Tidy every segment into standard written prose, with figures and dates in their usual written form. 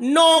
9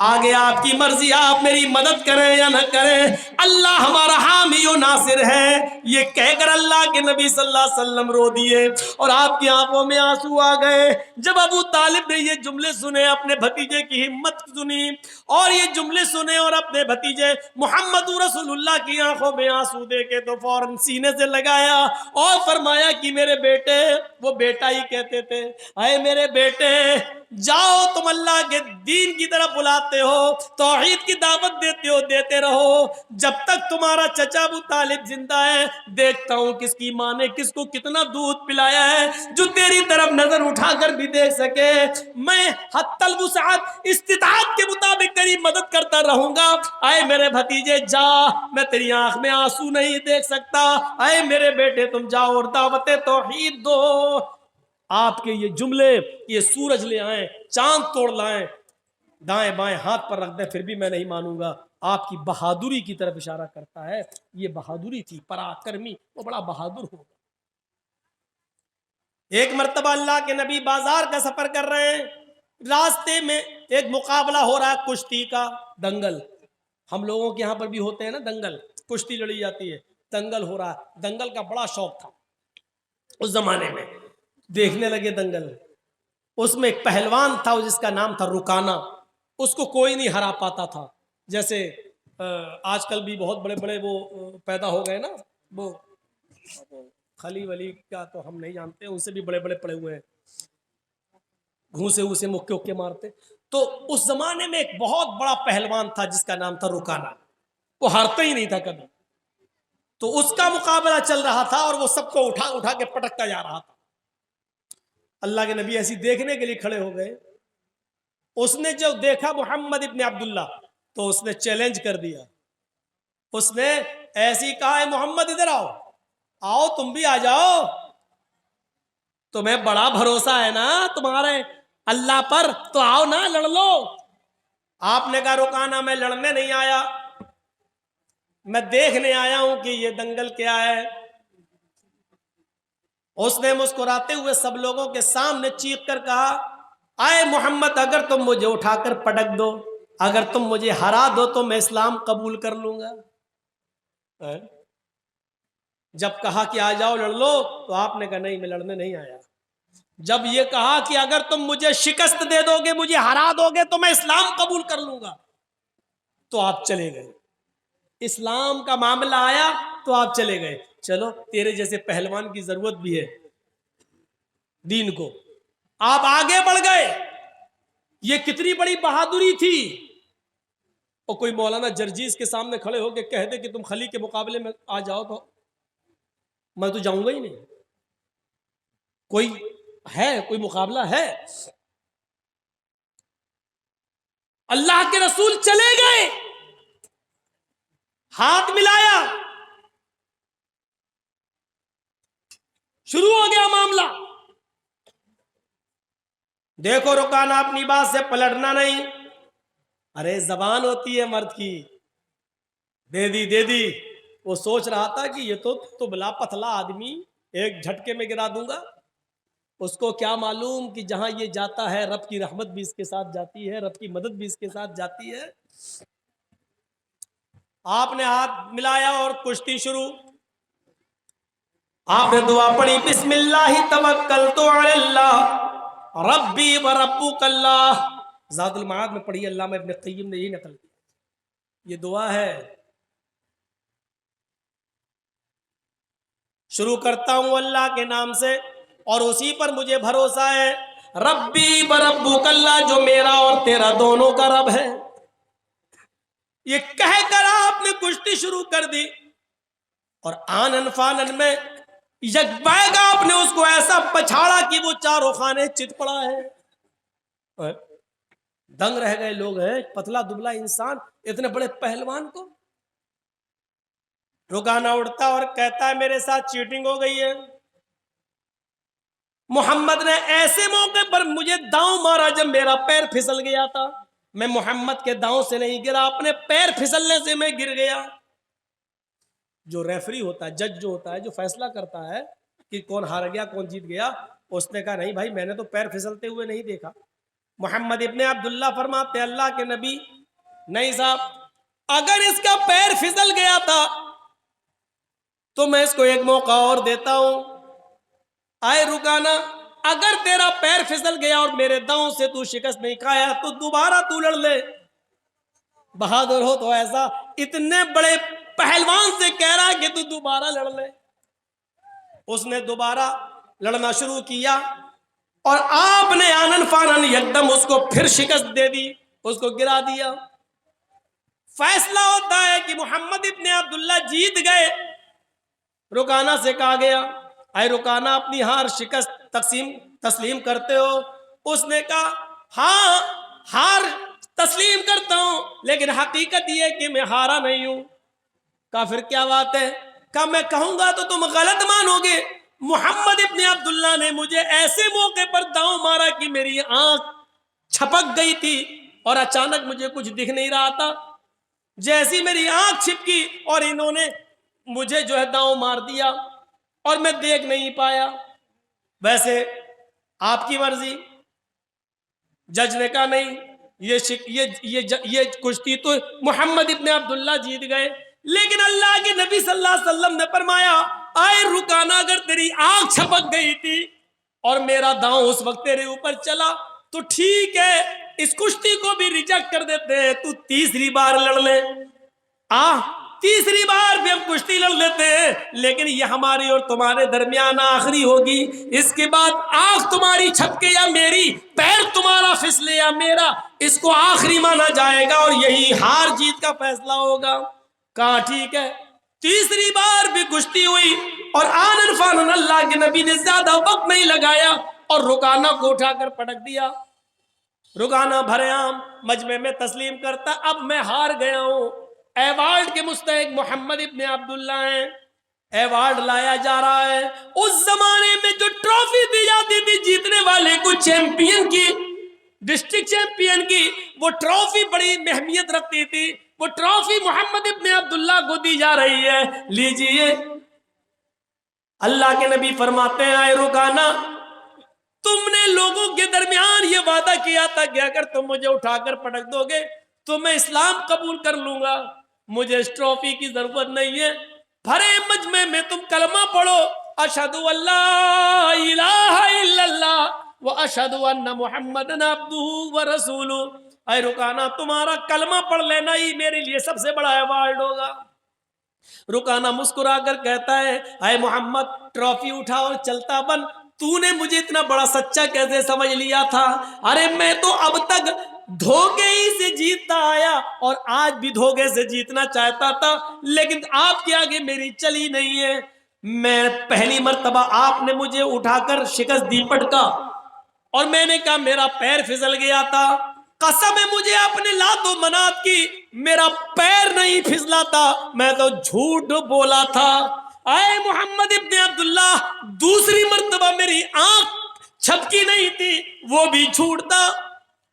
آگے آپ کی مرضی، آپ میری مدد کریں یا نہ کریں، اللہ ہمارا حامی و ناصر ہے۔ یہ کہہ کر اللہ کے نبی صلی اللہ علیہ وسلم رو دیے اور آپ کی آنکھوں میں آنسو آ گئے۔ جب ابو طالب نے یہ جملے سنے، اپنے بھتیجے کی ہمت سنی اور یہ جملے سنے اور اپنے بھتیجے محمد رسول اللہ کی آنکھوں میں آنسو دیکھے تو فوراً سینے سے لگایا اور فرمایا کہ میرے بیٹے، وہ بیٹا ہی کہتے تھے، اے میرے بیٹے جاؤ، تم اللہ کے دین کی طرف بلاتے ہو، توحید کی دعوت دیتے ہو، دیتے رہو، جب تک تمہارا چچا ابو طالب زندہ ہے دیکھتا ہوں کس کی ماں نے کس کو کتنا دودھ پلایا ہے، جو تیری طرف نظر اٹھا کر بھی دیکھ سکے، میں حتی الوسعت استطاعت کے مطابق تیری مدد کرتا رہوں گا۔ اے میرے بھتیجے جا، میں تیری آنکھ میں آنسو نہیں دیکھ سکتا، اے میرے بیٹے تم جاؤ اور دعوت توحید دو۔ آپ کے یہ جملے، یہ سورج لے آئیں، چاند توڑ لائیں، دائیں بائیں ہاتھ پر رکھ دیں، پھر بھی میں نہیں مانوں گا۔ آپ کی بہادری کی طرف اشارہ کرتا ہے، یہ بہادری تھی، پراکرمی، وہ بڑا بہادر ہوگا۔ ایک مرتبہ اللہ کے نبی بازار کا سفر کر رہے ہیں، راستے میں ایک مقابلہ ہو رہا ہے کشتی کا، دنگل۔ ہم لوگوں کے یہاں پر بھی ہوتے ہیں نا دنگل، کشتی لڑی جاتی ہے، دنگل ہو رہا ہے۔ دنگل کا بڑا شوق تھا اس زمانے میں، دیکھنے لگے دنگل۔ اس میں ایک پہلوان تھا جس کا نام تھا رکانا، اس کو کوئی نہیں ہرا پاتا تھا۔ جیسے آج کل بھی بہت بڑے بڑے وہ پیدا ہو گئے نا، وہ خلی ولی کا تو ہم نہیں جانتے، ان سے بھی بڑے بڑے پڑے ہوئے ہیں، گھوسے اسے مکے اکے مارتے۔ تو اس زمانے میں ایک بہت بڑا پہلوان تھا جس کا نام تھا رکانا، وہ ہارتا ہی نہیں تھا کبھی۔ تو اس کا مقابلہ چل رہا تھا اور وہ سب کو اٹھا اٹھا کے پٹکتا جا رہا تھا۔ اللہ کے نبی ایسی دیکھنے کے لیے کھڑے ہو گئے۔ اس نے جب دیکھا محمد ابن عبداللہ تو اس نے چیلنج کر دیا، اس نے ایسی کہا، ہے محمد ادھر آؤ، آؤ تم بھی آ جاؤ، تمہیں بڑا بھروسہ ہے نا تمہارے اللہ پر، تو آؤ نا لڑ لو۔ آپ نے کہا رکانا میں لڑنے نہیں آیا، میں دیکھنے آیا ہوں کہ یہ دنگل کیا ہے۔ اس نے مسکراتے ہوئے سب لوگوں کے سامنے چیخ کر کہا، اے محمد اگر تم مجھے اٹھا کر پٹک دو، اگر تم مجھے ہرا دو تو میں اسلام قبول کر لوں گا۔ جب کہا کہ آ جاؤ لڑ لو تو آپ نے کہا نہیں میں لڑنے نہیں آیا۔ جب یہ کہا کہ اگر تم مجھے شکست دے دو گے، مجھے ہرا دو گے تو میں اسلام قبول کر لوں گا، تو آپ چلے گئے۔ اسلام کا معاملہ آیا تو آپ چلے گئے۔ چلو تیرے جیسے پہلوان کی ضرورت بھی ہے دین کو، آپ آگے بڑھ گئے۔ یہ کتنی بڑی بہادری تھی۔ اور کوئی مولانا جرجیز کے سامنے کھڑے ہو کے کہہ دے کہ تم خلی کے مقابلے میں آ جاؤ تو میں تو جاؤں گا ہی نہیں۔ کوئی ہے، کوئی مقابلہ ہے؟ اللہ کے رسول چلے گئے، ہاتھ ملایا، شروع ہو گیا معاملہ۔ دیکھو رکانا اپنی بات سے پلٹنا نہیں، ارے زبان ہوتی ہے مرد کی، دے دی دے دی۔ وہ سوچ رہا تھا کہ یہ تو بلا پتلا آدمی، ایک جھٹکے میں گرا دوں گا۔ اس کو کیا معلوم کہ جہاں یہ جاتا ہے رب کی رحمت بھی اس کے ساتھ جاتی ہے، رب کی مدد بھی اس کے ساتھ جاتی ہے۔ آپ نے ہاتھ ملایا اور کشتی شروع۔ آپ نے دعا پڑھی، بسم اللہ توکلت علی اللہ ربی و ربک اللہ۔ زاد المعاد میں پڑھی، علامہ ابن قیم نے یہ نقل کیا، یہ دعا ہے۔ شروع کرتا ہوں اللہ کے نام سے اور اسی پر مجھے بھروسہ ہے، ربی و ربک اللہ، جو میرا اور تیرا دونوں کا رب ہے۔ یہ کہہ کر آپ نے کشتی شروع کر دی اور آنن فانن میں یک بیگ آپ نے اس کو ایسا پچھاڑا کہ وہ چاروں خانے چت پڑا ہے۔ دنگ رہ گئے لوگ، ہیں پتلا دبلا انسان اتنے بڑے پہلوان کو۔ رکانا اڑتا اور کہتا ہے میرے ساتھ چیٹنگ ہو گئی ہے، محمد نے ایسے موقع پر مجھے داؤں مارا جب میرا پیر پھسل گیا تھا، میں محمد کے داؤں سے نہیں گرا، اپنے پیر پھسلنے سے میں گر گیا۔ جو ریفری ہوتا ہے، جج جو ہوتا ہے، جو فیصلہ کرتا ہے کہ کون ہار گیا کون جیت گیا، اس نے کہا نہیں بھائی میں نے تو پیر پھسلتے ہوئے نہیں دیکھا، محمد ابن عبداللہ فرماتے اللہ کے نبی نہیں صاحب، اگر اس کا پیر پھسل گیا تھا تو میں اس کو ایک موقع اور دیتا ہوں. آئے رکانا، اگر تیرا پیر پھسل گیا اور میرے داؤں سے تو شکست نہیں کھایا تو دوبارہ تو لڑ لے. بہادر ہو تو ایسا، اتنے بڑے پہلوان سے کہہ رہا کہ تو دوبارہ لڑ لے. اس نے دوبارہ لڑنا شروع کیا اور آپ نے آنن فانن یکدم اس کو پھر شکست دے دی، اس کو گرا دیا. فیصلہ ہوتا ہے کہ محمد ابن عبداللہ جیت گئے. رکانہ سے کہا گیا اے رکانہ اپنی ہار شکست تسلیم کرتے ہو؟ اس نے کہا ہاں ہار تسلیم کرتا ہوں، لیکن حقیقت یہ کہ میں ہارا نہیں ہوں. کہا پھر کیا بات ہے؟ کہا میں کہوں گا تو تم غلط مانو گے. محمد ابن عبداللہ نے مجھے ایسے موقع پر داؤں مارا کہ میری آنکھ چھپک گئی تھی اور اچانک مجھے کچھ دکھ نہیں رہا تھا. جیسی میری آنکھ چھپکی اور انہوں نے مجھے جو ہے داؤں مار دیا اور میں دیکھ نہیں پایا. ویسے آپ کی مرضی. جج نے کہا نہیں، یہ کشتی تو محمد ابن عبداللہ جیت گئے، لیکن اللہ کے نبی صلی اللہ علیہ وسلم نے فرمایا آئے رکانہ اگر تیری آنکھ چھپک گئی تھی اور میرا داؤں اس وقت تیرے اوپر چلا تو ٹھیک ہے، اس کشتی کو بھی ریجیکٹ کر دیتے ہیں، تو تیسری بار لڑ لے. تیسری بار بھی ہم کشتی لڑ لیتے ہیں، لیکن یہ ہماری اور تمہارے درمیان آخری ہوگی. اس کے بعد آنکھ تمہاری چھپکے یا میری، پیر تمہارا پھسلے یا میرا، اس کو آخری مانا جائے گا اور یہی ہار جیت کا فیصلہ ہوگا. کہا ٹھیک ہے. تیسری بار بھی کشتی ہوئی اور آنن فانن اللہ کے نبی نے زیادہ وقت نہیں لگایا اور رکانہ کو اٹھا کر پٹک دیا. رکانہ بھرے عام مجمع میں تسلیم کرتا اب میں ہار گیا ہوں. ایوارڈ کے مستحق محمد ابن عبداللہ ہیں. ایوارڈ لایا جا رہا ہے. اس زمانے میں جو ٹرافی دی جاتی تھی جیتنے والے کو، چیمپئن کی، ڈسٹرکٹ چیمپئن کی، وہ ٹرافی بڑی اہمیت رکھتی تھی. وہ ٹرافی محمد ابن عبداللہ کو دی جا رہی ہے، لیجئے. اللہ کے نبی فرماتے ہیں اے رکانہ، تم نے لوگوں کے درمیان یہ وعدہ کیا تھا کہ اگر تم مجھے اٹھا کر پٹک دو گے تو میں اسلام قبول کر لوں گا. مجھے اس ٹرافی کی ضرورت نہیں ہے. بھرے مجمع میں تم کلمہ پڑھو، اشہد ان لا الہ الا اللہ و اشہد ان محمد عبدہ و رسولہ. اے رکانہ تمہارا کلمہ پڑھ لینا ہی میرے لیے سب سے بڑا ایوارڈ ہوگا. رکانہ مسکرا کر کہتا ہے اے محمد ٹرافی اٹھا اور چلتا بن. تو نے مجھے اتنا بڑا سچا کیسے سمجھ لیا تھا؟ ارے میں تو اب تک دھوکے ہی سے جیتتا آیا اور آج بھی دھوکے سے جیتنا چاہتا تھا، لیکن آپ کے آگے میری چلی نہیں ہے. میں پہلی مرتبہ آپ نے مجھے اٹھا کر شکست دی پٹکا اور میں نے کہا میرا پیر پھسل گیا تھا. قسم ہے مجھے اپنے لات و منات کی، میرا پیر نہیں پھسلا تھا، میں تو جھوٹ بولا تھا. اے محمد ابن عبداللہ دوسری مرتبہ میری آنکھ چھپکی نہیں تھی، وہ بھی جھوٹ تھا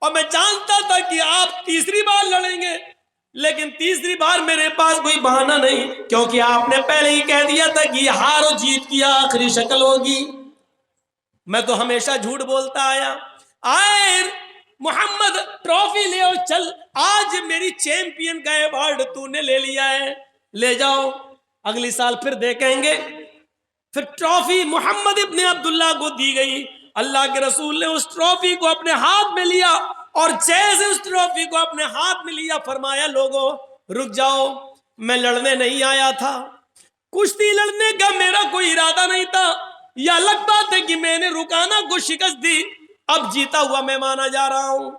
اور میں جانتا تھا کہ آپ تیسری بار لڑیں گے، لیکن تیسری بار میرے پاس کوئی بہانہ نہیں، کیونکہ آپ نے پہلے ہی کہہ دیا تھا کہ یہ ہار و جیت کی آخری شکل ہوگی. میں تو ہمیشہ جھوٹ بولتا آیا. آئے محمد ٹرافی لے اور چل، آج میری چیمپئن کا ایوارڈ تو نے لے لیا ہے، لے جاؤ، اگلی سال پھر دیکھیں گے. پھر ٹرافی محمد ابن عبداللہ کو دی گئی. اللہ کے رسول نے اس ٹرافی کو اپنے ہاتھ میں لیا اور جیسے اس ٹرافی کو اپنے ہاتھ میں لیا فرمایا لوگوں رک جاؤ، میں لڑنے نہیں آیا تھا، کشتی لڑنے کا میرا کوئی ارادہ نہیں تھا. یہ الگ بات ہے کہ میں نے رکانہ کو شکست دی، اب جیتا ہوا میں مانا جا رہا ہوں،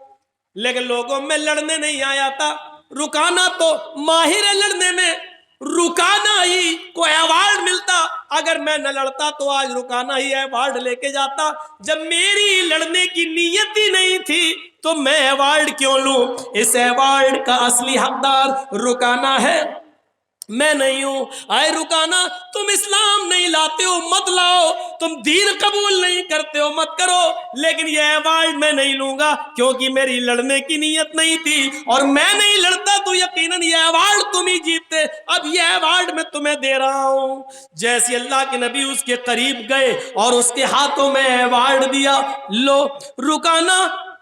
لیکن لوگوں میں لڑنے نہیں آیا تھا. رکانہ تو ماہر ہے لڑنے میں، رکانہ ہی کو ایوارڈ ملتا. اگر میں نہ لڑتا تو آج رکانہ ہی ایوارڈ لے کے جاتا. جب میری لڑنے کی نیت ہی نہیں تھی تو میں ایوارڈ کیوں لوں؟ اس ایوارڈ کا اصلی حقدار رکانہ ہے، میں نہیں ہوں. اے رکانہ تم اسلام نہیں لاتے ہو مت لاؤ، تم دین قبول نہیں کرتے ہو مت کرو، لیکن یہ ایوارڈ میں نہیں لوں گا کیونکہ میری لڑنے کی نیت نہیں تھی اور میں نہیں لڑتا تو یقیناً یہ ایوارڈ تم ہی جیتتے. اب یہ ایوارڈ میں تمہیں دے رہا ہوں. جیسے اللہ کے نبی اس کے قریب گئے اور اس کے ہاتھوں میں ایوارڈ دیا، لو رکانہ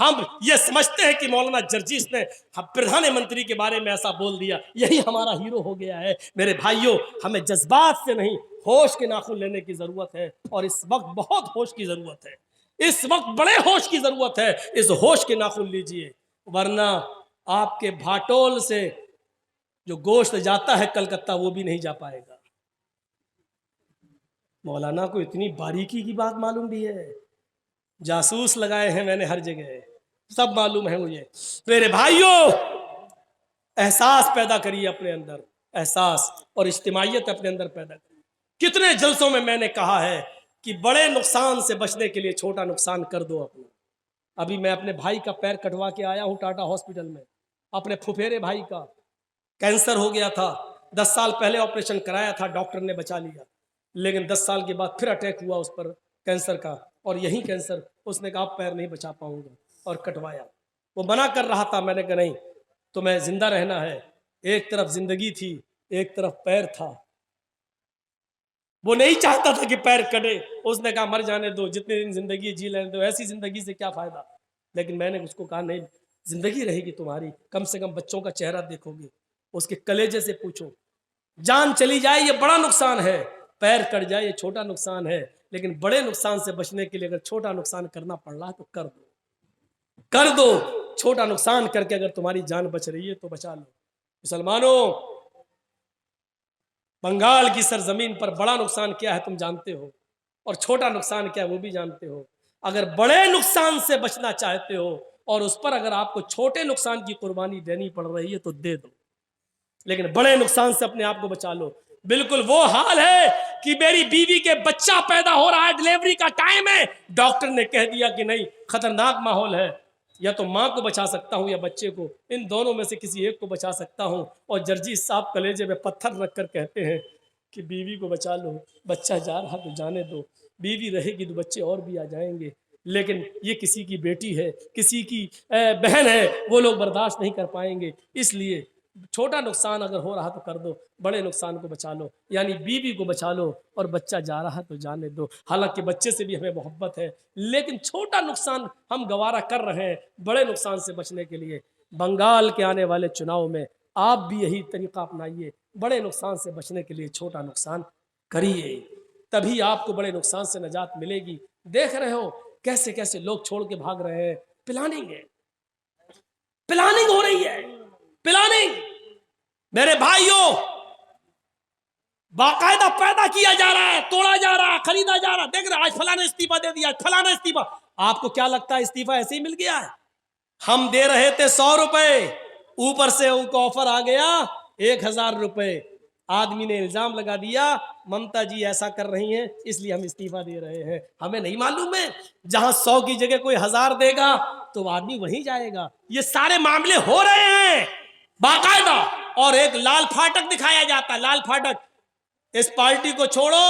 ہم یہ سمجھتے ہیں کہ مولانا جرجیس نے پردھان منتری کے بارے میں ایسا بول دیا، یہی ہمارا ہیرو ہو گیا ہے۔ میرے بھائیوں، ہمیں جذبات سے نہیں، ہوش کے ناخن لینے کی ضرورت ہے، اور اس وقت بہت ہوش کی ضرورت ہے، اس وقت بڑے ہوش کی ضرورت ہے۔ اس ہوش کے ناخن لیجئے، ورنہ آپ کے بھاٹول سے جو گوشت جاتا ہے کلکتہ وہ بھی نہیں جا پائے گا۔ مولانا کو اتنی باریکی کی بات معلوم بھی ہے، جاسوس لگائے ہیں میں نے ہر جگہ، سب معلوم ہے مجھے۔ میرے بھائیوں، احساس پیدا کریے اپنے اندر، احساس اور اجتماعیت اپنے اندر پیدا کریے۔ کتنے جلسوں میں نے کہا ہے کہ بڑے نقصان سے بچنے کے لیے چھوٹا نقصان کر دو اپنا۔ ابھی میں اپنے بھائی کا پیر کٹوا کے آیا ہوں ٹاٹا ہاسپٹل میں، اپنے پھپھیرے بھائی کا کینسر ہو گیا تھا، 10 سال پہلے آپریشن کرایا تھا، ڈاکٹر نے بچا لیا، لیکن 10 سال کے بعد پھر اٹیک ہوا اس پر کینسر کا، اور یہی کینسر، اس نے کہا اب پیر نہیں بچا پاؤں گا، اور کٹوایا۔ وہ منع کر رہا تھا، میں نے کہا نہیں تمہیں زندہ رہنا ہے، ایک طرف زندگی تھی ایک طرف پیر تھا، وہ نہیں چاہتا تھا کہ پیر کٹے، اس نے کہا مر جانے دو، جتنے دن زندگی جی لینے دو، ایسی زندگی سے کیا فائدہ۔ لیکن میں نے اس کو کہا نہیں، زندگی رہے گی تمہاری، کم سے کم بچوں کا چہرہ دیکھو گے، اس کے کلیجے سے پوچھو۔ جان چلی جائے یہ بڑا نقصان ہے، پیر کٹ جائے یہ چھوٹا نقصان ہے، لیکن بڑے نقصان سے بچنے کے لیے اگر چھوٹا نقصان کرنا پڑ رہا ہے تو کر دو، چھوٹا نقصان کر کے اگر تمہاری جان بچ رہی ہے تو بچا لو۔ مسلمانوں، بنگال کی سرزمین پر بڑا نقصان کیا ہے تم جانتے ہو، اور چھوٹا نقصان کیا ہے وہ بھی جانتے ہو۔ اگر بڑے نقصان سے بچنا چاہتے ہو اور اس پر اگر آپ کو چھوٹے نقصان کی قربانی دینی پڑ رہی ہے تو دے دو، لیکن بڑے نقصان سے اپنے آپ کو بچا لو۔ بالکل وہ حال ہے کہ میری بیوی کے بچہ پیدا ہو رہا ہے، ڈلیوری کا ٹائم ہے، ڈاکٹر نے کہہ دیا کہ نہیں خطرناک ماحول ہے، یا تو ماں کو بچا سکتا ہوں یا بچے کو، ان دونوں میں سے کسی ایک کو بچا سکتا ہوں، اور جرجیس صاحب کلیجے میں پتھر رکھ کر کہتے ہیں کہ بیوی کو بچا لو، بچہ جا رہا تو جانے دو، بیوی رہے گی تو بچے اور بھی آ جائیں گے، لیکن یہ کسی کی بیٹی ہے، کسی کی بہن ہے، وہ لوگ برداشت نہیں کر پائیں گے، اس لیے چھوٹا نقصان اگر ہو رہا تو کر دو، بڑے نقصان کو بچا لو، یعنی بیوی کو بچا لو، اور بچہ جا رہا تو جانے دو۔ حالانکہ بچے سے بھی ہمیں محبت ہے، لیکن چھوٹا نقصان ہم گوارا کر رہے ہیں بڑے نقصان سے بچنے کے لیے۔ بنگال کے آنے والے چناؤ میں آپ بھی یہی طریقہ اپنائیے، بڑے نقصان سے بچنے کے لیے چھوٹا نقصان کریے، تبھی آپ کو بڑے نقصان سے نجات ملے گی۔ دیکھ رہے ہو کیسے کیسے لوگ چھوڑ کے بھاگ رہے ہیں، پلاننگ ہے، پلاننگ ہو رہی ہے، پلاننگ۔ میرے بھائیوں، باقاعدہ پیدا کیا جا رہا ہے، توڑا جا رہا ہے، خریدا جا رہا ہے۔ دیکھ رہے آج فلاں استعفیٰ دے دیا، فلاں استعفیٰ۔ آپ کو کیا لگتا ہے استعفیٰ ایسے ہی مل گیا ہے؟ ہم دے رہے تھے 100 روپے، اوپر سے ان کو آفر آ گیا 1000 روپے۔ آدمی نے الزام لگا دیا ممتا جی ایسا کر رہی ہیں اس لیے ہم استعفیٰ دے رہے ہیں۔ ہمیں نہیں معلوم ہے جہاں 100 کی جگہ کوئی 1000 دے گا تو آدمی وہیں جائے گا۔ یہ سارے معاملے ہو رہے ہیں باقاعدہ، اور ایک لال پھاٹک دکھایا جاتا ہے، لال پھاٹک، اس پارٹی کو چھوڑو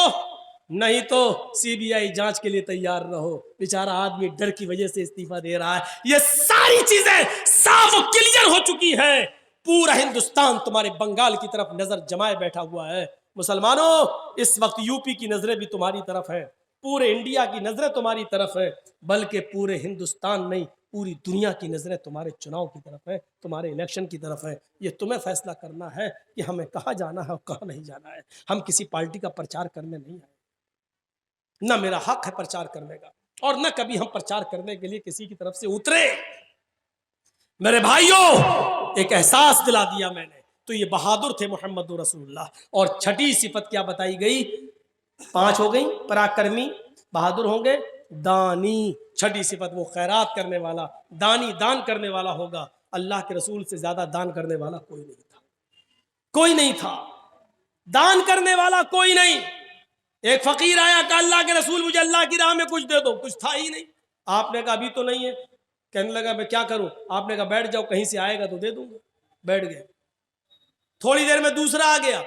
نہیں تو سی بی آئی جانچ کے لیے تیار رہو۔ بیچارہ آدمی ڈر کی وجہ سے استعفیٰ دے رہا ہے۔ یہ ساری چیزیں صاف و کلیئر ہو چکی ہیں، پورا ہندوستان تمہارے بنگال کی طرف نظر جمائے بیٹھا ہوا ہے۔ مسلمانوں، اس وقت یو پی کی نظریں بھی تمہاری طرف ہیں، پورے انڈیا کی نظریں تمہاری طرف ہیں، بلکہ پورے ہندوستان نہیں پوری دنیا کی نظریں تمہارے چناؤ کی طرف ہے، تمہارے الیکشن کی طرف ہے۔ یہ تمہیں فیصلہ کرنا ہے کہ ہمیں کہاں جانا ہے اور کہاں نہیں جانا ہے۔ ہم کسی پارٹی کا پرچار کرنے نہیں آئے، نہ میرا حق ہے پرچار کرنے کا، اور نہ کبھی ہم پرچار کرنے کے لیے کسی کی طرف سے اترے۔ میرے بھائیوں، ایک احساس دلا دیا میں نے، تو یہ بہادر تھے محمد رسول اللہ۔ اور چھٹی صفت کیا بتائی گئی؟ 5 ہو گئی، پراکرمی، بہادر ہوں گے، دانی۔ چھٹی صفت وہ خیرات کرنے والا، دانی، دان کرنے والا ہوگا۔ اللہ کے رسول سے زیادہ دان کرنے والا کوئی نہیں تھا، کوئی نہیں تھا، دان کرنے والا کوئی نہیں۔ ایک فقیر آیا کہ اللہ کے رسول مجھے اللہ کی راہ میں کچھ دے دو، کچھ تھا ہی نہیں۔ آپ نے کہا ابھی تو نہیں ہے، کہنے لگا میں کیا کروں؟ آپ نے کہا بیٹھ جاؤ، کہیں سے آئے گا تو دے دوں گا۔ بیٹھ گئے، تھوڑی دیر میں دوسرا آ گیا،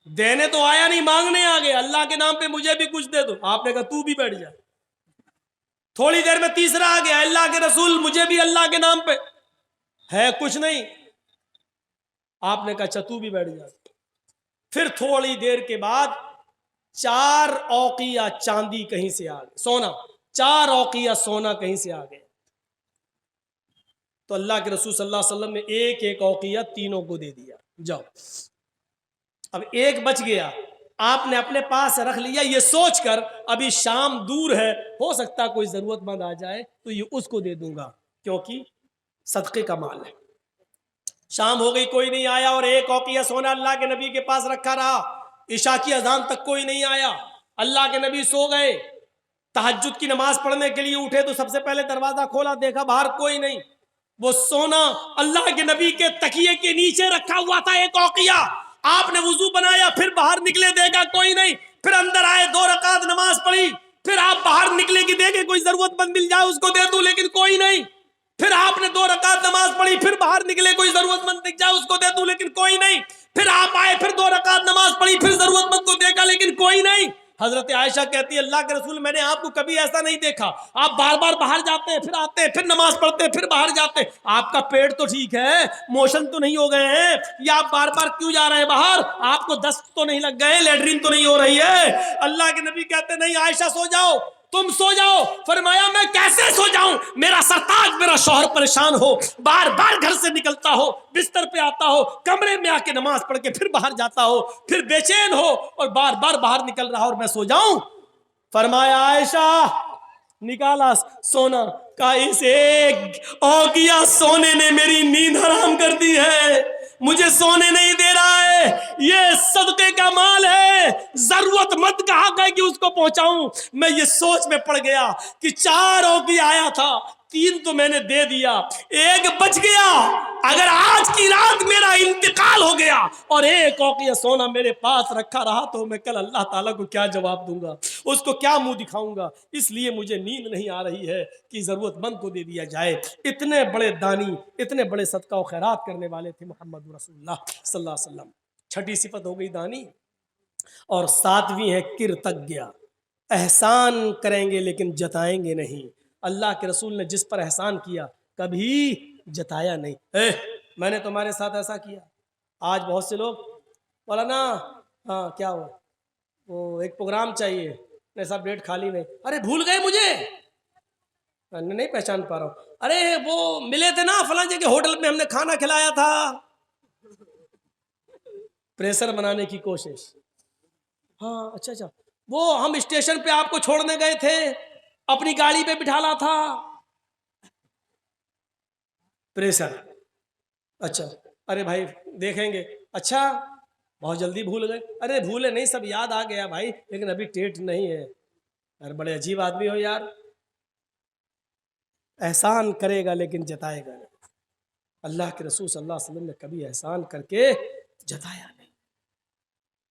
دینے تو آیا نہیں، مانگنے آ گیا، اللہ کے نام پہ مجھے بھی کچھ دے دو۔ آپ نے کہا تو بھی بیٹھ جا۔ تھوڑی دیر میں تیسرا آ گیا، اللہ کے رسول مجھے بھی اللہ کے نام پہ ہے کچھ نہیں۔ آپ نے کہا اچھا تو بھی بیٹھ جا۔ پھر تھوڑی دیر کے بعد 4 اوقیہ چاندی کہیں سے آ گئے، سونا، 4 اوقیہ سونا کہیں سے آ گئے۔ تو اللہ کے رسول صلی اللہ علیہ وسلم نے ایک ایک اوقیہ تینوں کو دے دیا، جاؤ اب ایک بچ گیا، آپ نے اپنے پاس رکھ لیا یہ سوچ کر ابھی شام دور ہے، ہو سکتا کوئی ضرورت مند آ جائے تو یہ اس کو دے دوں گا، کیونکہ صدقے کا مال ہے۔ شام ہو گئی، کوئی نہیں آیا، اور ایک اوقیہ سونا اللہ کے نبی کے پاس رکھا رہا، عشاء کی اذان تک کوئی نہیں آیا، اللہ کے نبی سو گئے، تہجد کی نماز پڑھنے کے لیے اٹھے تو سب سے پہلے دروازہ کھولا، دیکھا باہر کوئی نہیں، وہ سونا اللہ کے نبی کے تکیے کے نیچے رکھا ہوا تھا ایک اوقیہ، آپ نے وضو بنایا، پھر باہر نکلے دیکھا کوئی نہیں، پھر اندر آئے 2 رکعت نماز پڑھی، پھر آپ باہر نکلے کہ دیکھے کوئی ضرورت مند مل جائے اس کو دے دوں، لیکن کوئی نہیں، پھر آپ نے 2 رکعت نماز پڑھی، پھر باہر نکلے کوئی ضرورت مند دکھ جائے اس کو دے دوں، لیکن کوئی نہیں، پھر آپ آئے، پھر 2 رکعت نماز پڑھی، پھر ضرورت مند کو دیکھا لیکن کوئی نہیں۔ حضرت عائشہ کہتی ہے اللہ کے رسول میں نے آپ کو کبھی ایسا نہیں دیکھا، آپ بار بار باہر جاتے ہیں، پھر آتے ہیں، پھر نماز پڑھتے ہیں، پھر باہر جاتے ہیں، آپ کا پیٹ تو ٹھیک ہے، موشن تو نہیں ہو گئے ہیں، یا آپ بار بار کیوں جا رہے ہیں باہر، آپ کو دست تو نہیں لگ گئے، لیٹرین تو نہیں ہو رہی ہے؟ اللہ کے نبی کہتے نہیں عائشہ سو جاؤ، تم سو جاؤ۔ فرمایا میں کیسے سو جاؤں، میرا سرتاج میرا شوہر پریشان ہو، بار بار گھر سے نکلتا ہو، بستر پہ آتا ہو، کمرے میں آ کے نماز پڑھ کے پھر باہر جاتا ہو، پھر بے چین ہو اور بار بار باہر نکل رہا اور میں سو جاؤں؟ فرمایا عائشہ نکالا سونا، کہا اس ایک اوقیہ سونے نے میری نیند حرام کر دی ہے، مجھے سونے نہیں دے رہا ہے، یہ صدقے کا مال ہے، ضرورت مند کا حق ہے کہ اس کو پہنچاؤں۔ میں یہ سوچ میں پڑ گیا کہ 4 اوقیہ آیا تھا، 3 تو میں نے دے دیا، ایک بچ گیا، اگر آج کی رات میرا انتقال ہو گیا اور ایک اوقیہ سونا میرے پاس رکھا رہا تو میں کل اللہ تعالیٰ کو کیا جواب دوں گا، اس کو کیا منہ دکھاؤں گا؟ اس لیے مجھے نیند نہیں آ رہی ہے کہ ضرورت مند کو دے دیا جائے۔ اتنے بڑے دانی، اتنے بڑے صدقہ و خیرات کرنے والے تھے محمد رسول اللہ صلی اللہ علیہ وسلم۔ چھٹی صفت ہو گئی دانی، اور 7ویں ہے کرتگیہ، احسان کریں گے لیکن جتائیں گے نہیں۔ اللہ کے رسول نے جس پر احسان کیا کبھی جتایا نہیں، میں نے تمہارے ساتھ ایسا کیا۔ آج بہت سے لوگ مولانا ہاں کیا ہوا، وہ ایک پروگرام چاہیے، نہیں صاحب ڈیٹ خالی نہیں، ارے بھول گئے مجھے، میں نہیں پہچان پا رہا ہوں، ارے وہ ملے تھے نا فلاں جگہ ہوٹل میں ہم نے کھانا کھلایا تھا، پریشر بنانے کی کوشش۔ ہاں اچھا اچھا، وہ ہم اسٹیشن پہ آپ کو چھوڑنے گئے تھے، اپنی گاڑی پہ بٹھالا تھا، پریشر۔ اچھا ارے بھائی دیکھیں گے، اچھا بہت جلدی بھول گئے، ارے بھولے نہیں سب یاد آ گیا بھائی، لیکن ابھی ڈیٹ نہیں ہے۔ ارے بڑے عجیب آدمی ہو یار، احسان کرے گا لیکن جتائے گا نہیں۔ اللہ کے رسول صلی اللہ علیہ وسلم نے کبھی احسان کر کے جتایا نہیں۔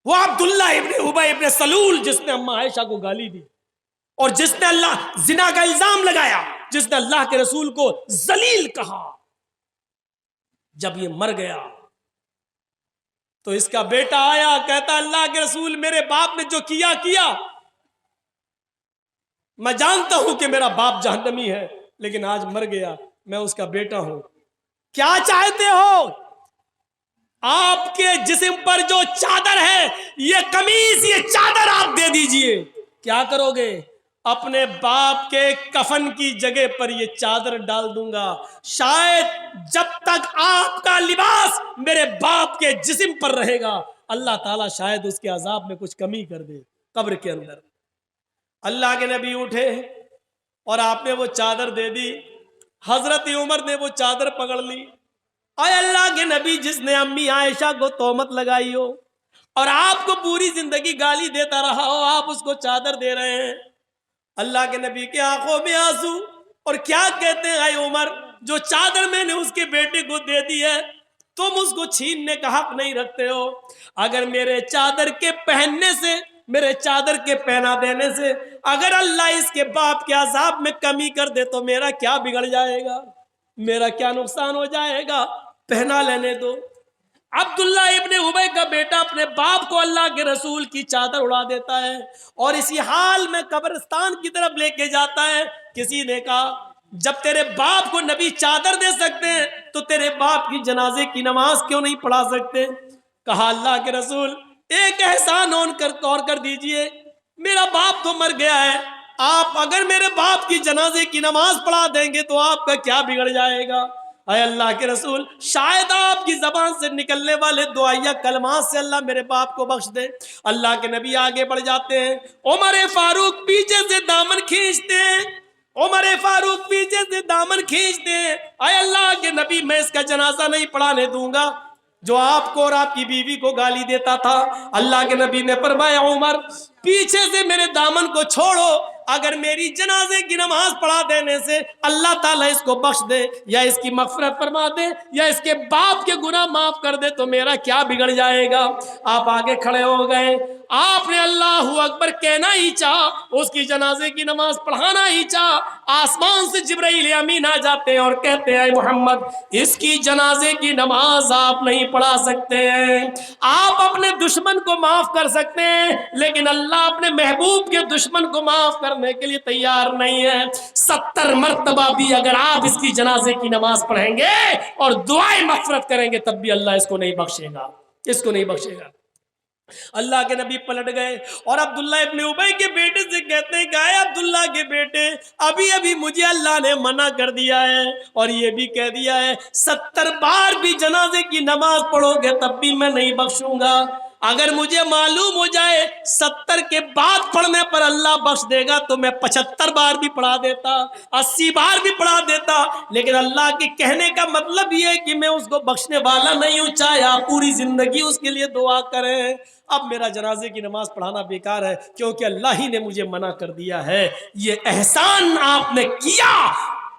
وہ عبداللہ ابن ابی ابن سلول جس نے اما عائشہ کو گالی دی، اور جس نے اللہ زنا کا الزام لگایا، جس نے اللہ کے رسول کو ذلیل کہا، جب یہ مر گیا تو اس کا بیٹا آیا کہتا اللہ کے رسول میرے باپ نے جو کیا کیا، میں جانتا ہوں کہ میرا باپ جہنمی ہے لیکن آج مر گیا، میں اس کا بیٹا ہوں، کیا چاہتے ہو؟ آپ کے جسم پر جو چادر ہے، یہ قمیص، یہ چادر آپ دے دیجئے۔ کیا کرو گے؟ اپنے باپ کے کفن کی جگہ پر یہ چادر ڈال دوں گا، شاید جب تک آپ کا لباس میرے باپ کے جسم پر رہے گا اللہ تعالیٰ شاید اس کے عذاب میں کچھ کمی کر دے قبر کے اندر۔ اللہ کے نبی اٹھے اور آپ نے وہ چادر دے دی، حضرت عمر نے وہ چادر پکڑ لی، اے اللہ کے نبی جس نے امی عائشہ کو تہمت لگائی ہو اور آپ کو پوری زندگی گالی دیتا رہا ہو، آپ اس کو چادر دے رہے ہیں۔ اللہ کے نبی کی آنکھوں میں آنسو، اور کیا کہتے ہیں اے عمر، جو چادر میں نے اس کے بیٹے کو دے دی ہے تم اس کو چھیننے کا حق نہیں رکھتے ہو۔ اگر میرے چادر کے پہننے سے، میرے چادر کے پہنا دینے سے اگر اللہ اس کے باپ کے عذاب میں کمی کر دے تو میرا کیا بگڑ جائے گا، میرا کیا نقصان ہو جائے گا، پہنا لینے دو۔ عبداللہ ابن ابی کا بیٹا اپنے باپ کو اللہ کے رسول کی چادر اڑا دیتا ہے اور اسی حال میں قبرستان کی طرف لے کے جاتا ہے۔ کسی نے کہا جب تیرے باپ کو نبی چادر دے سکتے ہیں تو تیرے باپ کی جنازے کی نماز کیوں نہیں پڑھا سکتے؟ کہا اللہ کے رسول ایک احسان اور کر دیجئے، میرا باپ تو مر گیا ہے، آپ اگر میرے باپ کی جنازے کی نماز پڑھا دیں گے تو آپ کا کیا بگڑ جائے گا؟ اے اللہ کے رسول، شاید آپ کی زبان سے نکلنے والے دعائیہ کلمات سے اللہ میرے باپ کو بخش دے۔ اللہ کے نبی آگے بڑھ جاتے ہیں، عمر فاروق پیچھے سے دامن کھینچتے ہیں، عمر فاروق پیچھے سے دامن کھینچتے ہیں، اے اللہ کے نبی میں اس کا جنازہ نہیں پڑھانے دوں گا جو آپ کو اور آپ کی بیوی کو گالی دیتا تھا۔ اللہ کے نبی نے فرمایا عمر پیچھے سے میرے دامن کو چھوڑو، اگر میری جنازے کی نماز پڑھا دینے سے اللہ تعالیٰ اس کو بخش دے یا اس کی مغفرت فرما دے یا اس کے باپ کے گناہ معاف کر دے تو میرا کیا بگڑ جائے گا۔ آپ آگے کھڑے ہو گئے، آپ نے اللہ اکبر کہنا ہی چاہا، اس کی جنازے کی نماز پڑھانا ہی چاہا، آسمان سے جبرائیل امین آ جاتے ہیں اور کہتے ہیں محمد اس کی جنازے کی نماز آپ نہیں پڑھا سکتے ہیں، آپ اپنے دشمن کو معاف کر سکتے ہیں لیکن اللہ اپنے محبوب کے دشمن کو معاف کرنے کے لیے تیار نہیں ہے۔ 70 مرتبہ بھی اگر آپ اس کی جنازے کی نماز پڑھیں گے اور دعائیں مغفرت کریں گے تب بھی اللہ اس کو نہیں بخشے گا، اس کو نہیں بخشے گا۔ اللہ کے نبی پلٹ گئے اور عبداللہ ابن ابی کے بیٹے سے کہتے ہیں کہ اے عبداللہ کے بیٹے، ابھی مجھے اللہ نے منع کر دیا ہے اور یہ بھی کہہ دیا ہے 70 بار بھی جنازے کی نماز پڑھو گے تب بھی میں نہیں بخشوں گا۔ اگر مجھے معلوم ہو جائے 70 کے بعد پڑھنے پر اللہ بخش دے گا تو میں 75 بار بھی پڑھا دیتا، 80 بار بھی پڑھا دیتا، لیکن اللہ کے کہنے کا مطلب یہ ہے کہ میں اس کو بخشنے والا نہیں ہوں، چاہے آپ پوری زندگی اس کے لیے دعا کریں۔ اب میرا جنازے کی نماز پڑھانا بیکار ہے کیونکہ اللہ ہی نے مجھے منع کر دیا ہے۔ یہ احسان آپ نے کیا،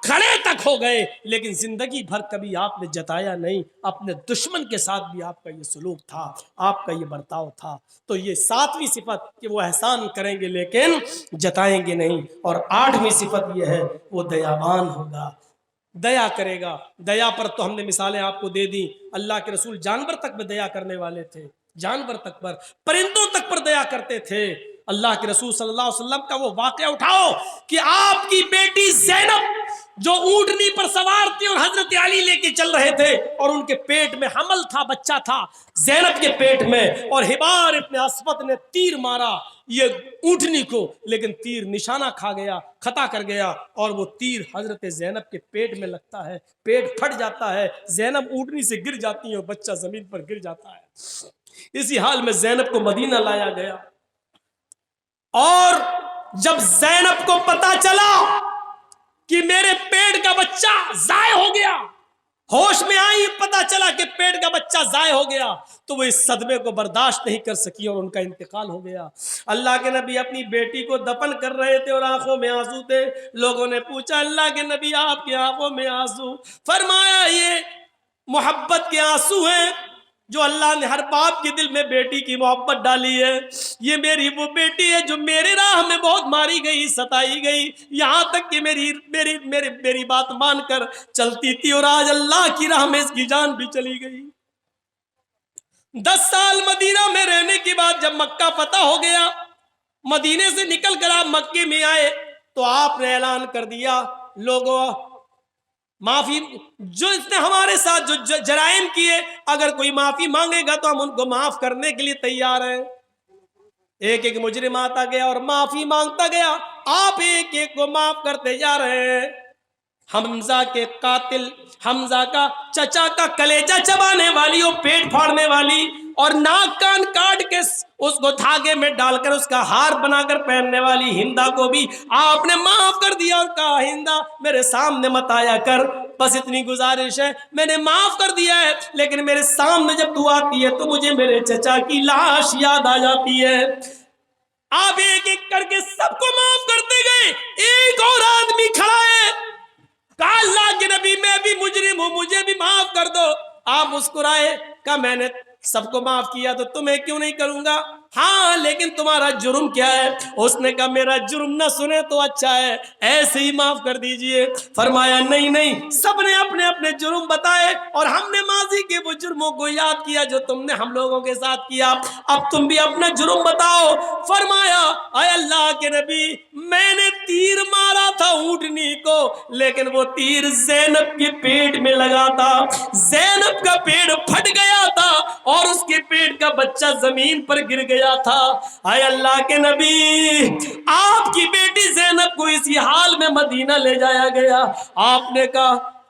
کھڑے تک ہو گئے لیکن زندگی بھر کبھی آپ نے جتایا نہیں، اپنے دشمن کے ساتھ بھی آپ کا یہ سلوک تھا، آپ کا یہ برتاؤ تھا۔ تو یہ 7ویں صفت کہ وہ احسان کریں گے لیکن جتائیں گے نہیں، اور 8ویں صفت یہ ہے وہ دیابان ہوگا، دیا کرے گا۔ دیا پر تو ہم نے مثالیں آپ کو دے دی، اللہ کے رسول جانور تک میں دیا کرنے والے تھے، جانور تک پر، پرندوں تک پر دیا کرتے تھے۔ اللہ کے رسول صلی اللہ علیہ وسلم کا وہ واقعہ اٹھاؤ کہ آپ کی بیٹی زینب جو اونٹنی پر سوار تھی اور حضرت علی لے کے چل رہے تھے اور ان کے پیٹ میں حمل تھا، بچہ تھا زینب کے پیٹ میں، اور حبار ابن اسود نے تیر مارا یہ اونٹنی کو، لیکن تیر نشانہ کھا گیا، خطا کر گیا، اور وہ تیر حضرت زینب کے پیٹ میں لگتا ہے، پیٹ پھٹ جاتا ہے، زینب اونٹنی سے گر جاتی ہے اور بچہ زمین پر گر جاتا ہے۔ اسی حال میں زینب کو مدینہ لایا گیا، اور جب زینب کو پتا چلا کہ میرے پیٹ کا بچہ ضائع ہو گیا، ہوش میں آئی پتا چلا کہ پیٹ کا بچہ ضائع ہو گیا، تو وہ اس صدمے کو برداشت نہیں کر سکی اور ان کا انتقال ہو گیا۔ اللہ کے نبی اپنی بیٹی کو دفن کر رہے تھے اور آنکھوں میں آنسو تھے۔ لوگوں نے پوچھا اللہ کے نبی آپ کی آنکھوں میں آنسو؟ فرمایا یہ محبت کے آنسو ہیں جو اللہ نے ہر باپ کے دل میں بیٹی کی محبت ڈالی ہے۔ یہ میری وہ بیٹی ہے جو میرے راہ میں بہت ماری گئی، ستائی گئی، یہاں تک کہ میری بات مان کر چلتی تھی، اور آج اللہ کی راہ میں اس کی جان بھی چلی گئی۔ 10 سال مدینہ میں رہنے کے بعد جب مکہ فتح ہو گیا، مدینے سے نکل کر آپ مکے میں آئے تو آپ نے اعلان کر دیا لوگوں معافی، جو اس نے ہمارے ساتھ جو جرائم کیے اگر کوئی معافی مانگے گا تو ہم ان کو معاف کرنے کے لیے تیار ہیں۔ ایک ایک مجرم آتا گیا اور معافی مانگتا گیا، آپ ایک ایک کو معاف کرتے جا رہے ہیں۔ حمزہ کے قاتل، حمزہ کا چچا کا کلیجہ چبانے والی اور پیٹ پھاڑنے والی اور ناک کان کاٹ کے اس کو دھاگے میں ڈال کر اس کا ہار بنا کر پہننے والی ہندا کو بھی آپ نے معاف کر دیا اور کہا ہندا میرے سامنے مت آیا کر، بس اتنی گزارش ہے، میں نے معاف کر دیا ہے لیکن میرے سامنے جب تو آتی ہے تو مجھے میرے چچا کی لاش یاد آ جاتی ہے۔ آپ ایک ایک کر کے سب کو معاف کرتے گئے، ایک اور آدمی کھڑا ہے، کہا اللہ کے نبی میں بھی مجرم ہوں، مجھے بھی معاف کر دو۔ آپ مسکرائے، کہا میں نے سب کو معاف کیا تو تمہیں کیوں نہیں کروں گا؟ ہاں لیکن تمہارا جرم کیا ہے؟ اس نے کہا میرا جرم نہ سنے تو اچھا ہے، ایسے ہی معاف کر دیجئے۔ فرمایا نہیں، سب نے اپنے اپنے جرم بتائے اور ہم نے ماضی کے وہ جرموں کو یاد کیا جو تم نے ہم لوگوں کے ساتھ کیا، اب تم بھی اپنا جرم بتاؤ۔ فرمایا اے اللہ کے نبی میں نے تیر مارا تھا اونٹنی کو لیکن وہ تیر زینب کے پیٹ میں لگا تھا، زینب کا پیٹ پھٹ گیا تھا اور اس کے پیٹ کا بچہ زمین پر گر گیا تھا۔ اے اللہ کے نبی آپ کی بیٹی زینب کو اسی حال میں مدینہ لے جایا گیا، آپ نے کہا